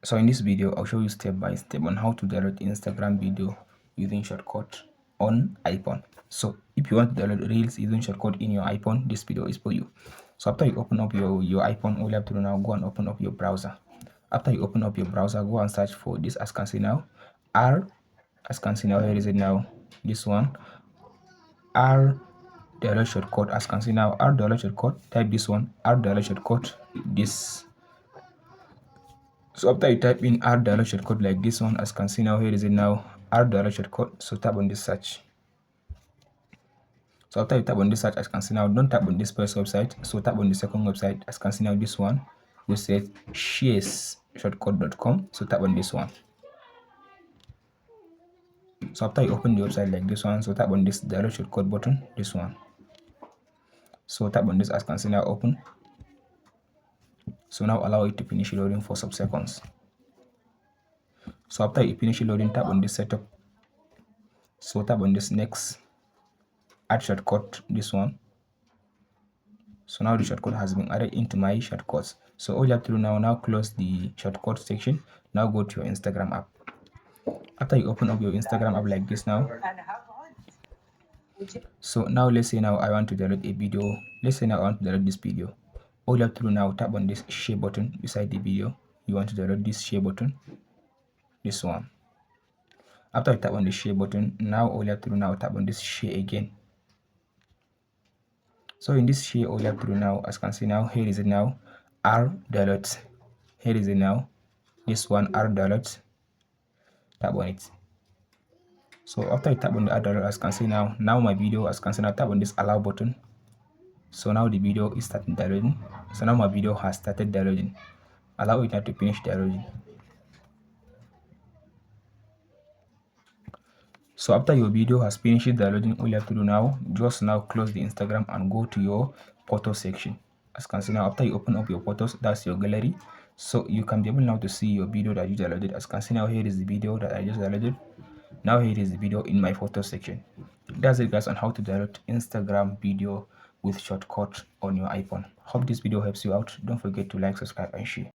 So in this video, I'll show you step by step on how to download Instagram video using shortcut on iPhone. So if you want to download Reels using shortcut in your iPhone, this video is for you. So after you open up your iPhone, all you have to do now, go and open up your browser. After you open up your browser, go and search for this, as can see now, R, as can see now, here is it now, this one, R download shortcut, as can see now, R download shortcut, type this one, R download shortcut, this. So after you type in R download shortcut like this one, as you can see now, here is it now, R download shortcut. So tap on this search. So after you tap on this search, as you can see now, don't tap on this first website. So tap on the second website, as you can see now, this one, you said sharesshortcut.com. So tap on this one. So after you open the website like this one, so tap on this download shortcut button, this one. So tap on this, as you can see now, open. So now allow it to finish loading for some seconds. So after you finish loading, tap on this setup. So tap on this next, add shortcut, this one. So now the shortcut has been added into my shortcuts. So all you have to do now close the shortcut section. Now go to your Instagram app. After you open up your Instagram app like this now, so now let's say now I want to download a video. Let's say now I want to download this video. All you have to do now, tap on this share button beside the video. You want to download this share button, this one. After you tap on the share button, now all you have to do now, tap on this share again. So in this share, all you have to do now, as you can see now, here is it now, R downloads. Here is it now, this one, R downloads. Tap on it. So after you tap on the R download, as you can see now my video, as you can see now, tap on this allow button. So now the video is starting downloading. So now my video has started downloading. Allow it now to finish downloading. So after your video has finished downloading, all you have to do now, just now close the Instagram and go to your photo section. As you can see now, after you open up your photos, that's your gallery. So you can be able now to see your video that you downloaded. As you can see now, here is the video that I just downloaded. Now here is the video in my photo section. That's it guys on how to download Instagram video with shortcut on your iPhone. Hope this video helps you out. Don't forget to like, subscribe and share.